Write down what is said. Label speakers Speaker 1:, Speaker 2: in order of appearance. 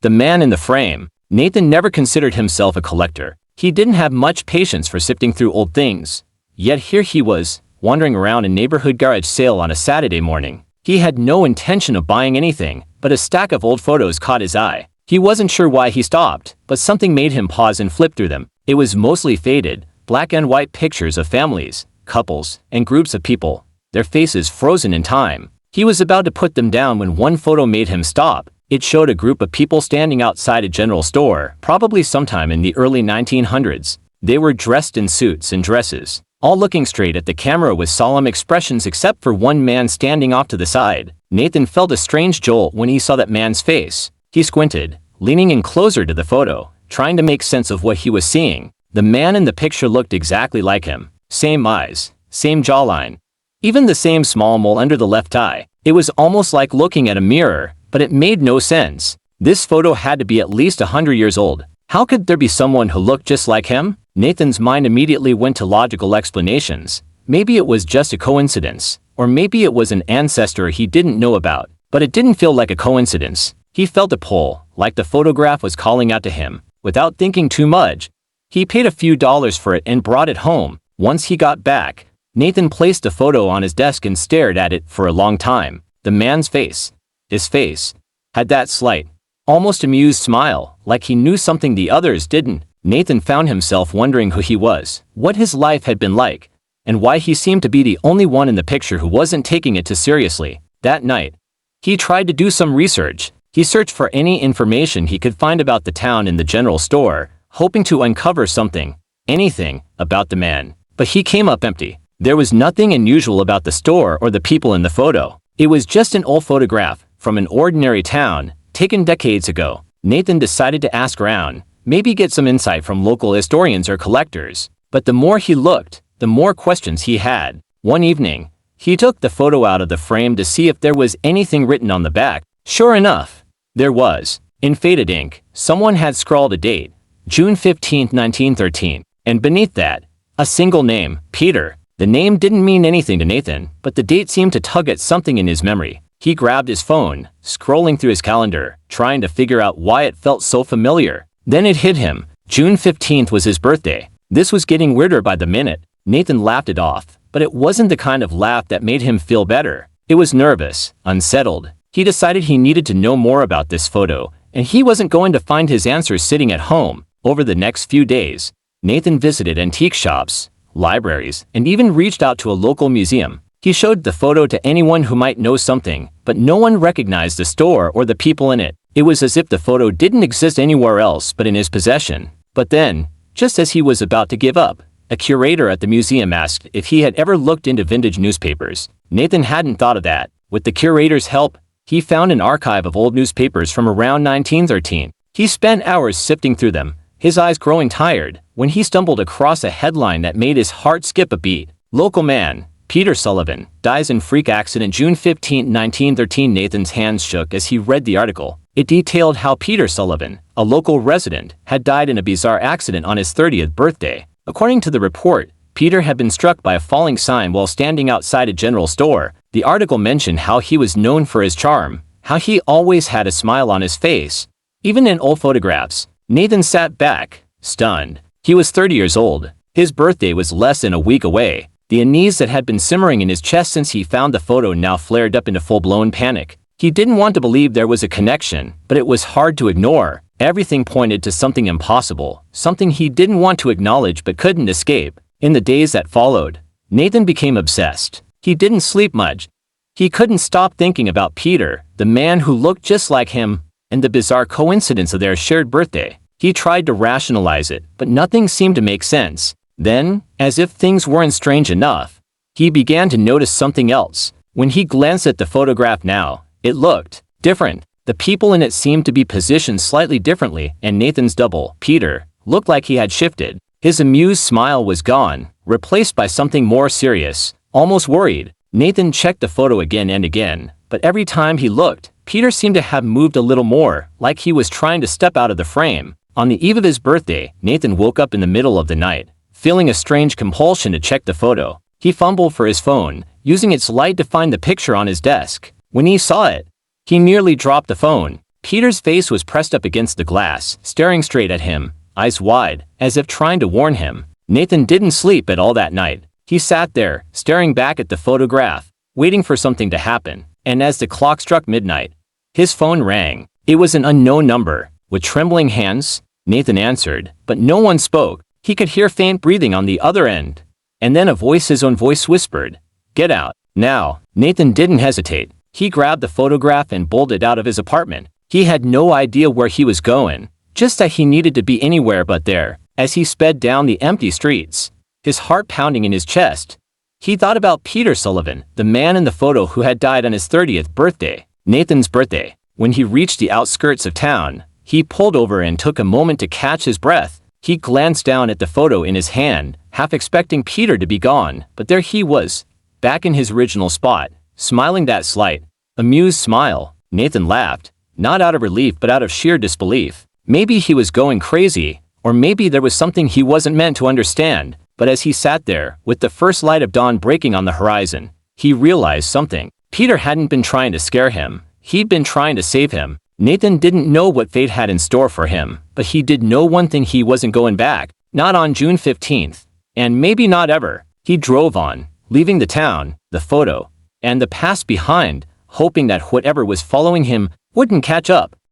Speaker 1: The man in the frame. Nathan never considered himself a collector. He didn't have much patience for sifting through old things. Yet here he was, wandering around a neighborhood garage sale on a Saturday morning. He had no intention of buying anything, but a stack of old photos caught his eye. He wasn't sure why he stopped, but something made him pause and flip through them. It was mostly faded, black and white pictures of families, couples, and groups of people, their faces frozen in time. He was about to put them down when one photo made him stop. It showed a group of people standing outside a general store, probably sometime in the early 1900s. They were dressed in suits and dresses, all looking straight at the camera with solemn expressions except for one man standing off to the side. Nathan felt a strange jolt when he saw that man's face. He squinted, leaning in closer to the photo, trying to make sense of what he was seeing. The man in the picture looked exactly like him. Same eyes, same jawline, even the same small mole under the left eye. It was almost like looking at a mirror, but it made no sense. This photo had to be at least 100 years old. How could there be someone who looked just like him? Nathan's mind immediately went to logical explanations. Maybe it was just a coincidence, or maybe it was an ancestor he didn't know about. But it didn't feel like a coincidence. He felt a pull, like the photograph was calling out to him. Without thinking too much, he paid a few dollars for it and brought it home. Once he got back, Nathan placed the photo on his desk and stared at it for a long time. The man's face, his face, had that slight, almost amused smile, like he knew something the others didn't. Nathan found himself wondering who he was, what his life had been like, and why he seemed to be the only one in the picture who wasn't taking it too seriously. That night, he tried to do some research. He searched for any information he could find about the town in the general store, hoping to uncover something, anything, about the man. But he came up empty. There was nothing unusual about the store or the people in the photo. It was just an old photograph from an ordinary town, taken decades ago. Nathan decided to ask around, maybe get some insight from local historians or collectors. But the more he looked, the more questions he had. One evening, he took the photo out of the frame to see if there was anything written on the back. Sure enough, there was. In faded ink, someone had scrawled a date, June 15, 1913, and beneath that, a single name, Peter. The name didn't mean anything to Nathan, but the date seemed to tug at something in his memory. He grabbed his phone, scrolling through his calendar, trying to figure out why it felt so familiar. Then it hit him. June 15th was his birthday. This was getting weirder by the minute. Nathan laughed it off, but it wasn't the kind of laugh that made him feel better. It was nervous, unsettled. He decided he needed to know more about this photo, and he wasn't going to find his answers sitting at home. Over the next few days, Nathan visited antique shops, libraries, and even reached out to a local museum. He showed the photo to anyone who might know something, but no one recognized the store or the people in it. It was as if the photo didn't exist anywhere else but in his possession. But then, just as he was about to give up, a curator at the museum asked if he had ever looked into vintage newspapers. Nathan hadn't thought of that. With the curator's help, he found an archive of old newspapers from around 1913. He spent hours sifting through them, his eyes growing tired, when he stumbled across a headline that made his heart skip a beat. Local man, Peter Sullivan, dies in freak accident June 15, 1913. Nathan's hands shook as he read the article. It detailed how Peter Sullivan, a local resident, had died in a bizarre accident on his 30th birthday. According to the report, Peter had been struck by a falling sign while standing outside a general store. The article mentioned how he was known for his charm, how he always had a smile on his face, even in old photographs. Nathan sat back, stunned. He was 30 years old. His birthday was less than a week away. The unease that had been simmering in his chest since he found the photo now flared up into full-blown panic. He didn't want to believe there was a connection, but it was hard to ignore. Everything pointed to something impossible, something he didn't want to acknowledge but couldn't escape. In the days that followed, Nathan became obsessed. He didn't sleep much. He couldn't stop thinking about Peter, the man who looked just like him, and the bizarre coincidence of their shared birthday. He tried to rationalize it, but nothing seemed to make sense. Then, as if things weren't strange enough, he began to notice something else. When he glanced at the photograph now, it looked different. The people in it seemed to be positioned slightly differently, and Nathan's double, Peter, looked like he had shifted. His amused smile was gone, replaced by something more serious, almost worried. Nathan checked the photo again and again, but every time he looked, Peter seemed to have moved a little more, like he was trying to step out of the frame. On the eve of his birthday, Nathan woke up in the middle of the night, feeling a strange compulsion to check the photo. He fumbled for his phone, using its light to find the picture on his desk. When he saw it, he nearly dropped the phone. Peter's face was pressed up against the glass, staring straight at him, eyes wide, as if trying to warn him. Nathan didn't sleep at all that night. He sat there, staring back at the photograph, waiting for something to happen. And as the clock struck midnight, his phone rang. It was an unknown number. With trembling hands, Nathan answered, but no one spoke. He could hear faint breathing on the other end. And then his own voice whispered, "Get out, now." Nathan didn't hesitate. He grabbed the photograph and bolted out of his apartment. He had no idea where he was going, just that he needed to be anywhere but there. As he sped down the empty streets, his heart pounding in his chest, he thought about Peter Sullivan, the man in the photo who had died on his 30th birthday, Nathan's birthday. When he reached the outskirts of town, he pulled over and took a moment to catch his breath. He glanced down at the photo in his hand, half expecting Peter to be gone, but there he was, back in his original spot, smiling that slight, amused smile. Nathan laughed, not out of relief but out of sheer disbelief. Maybe he was going crazy, or maybe there was something he wasn't meant to understand. But as he sat there, with the first light of dawn breaking on the horizon, he realized something. Peter hadn't been trying to scare him. He'd been trying to save him. Nathan didn't know what fate had in store for him, but he did know one thing: he wasn't going back. Not on June 15th. And maybe not ever. He drove on, leaving the town, the photo, and the past behind, hoping that whatever was following him wouldn't catch up.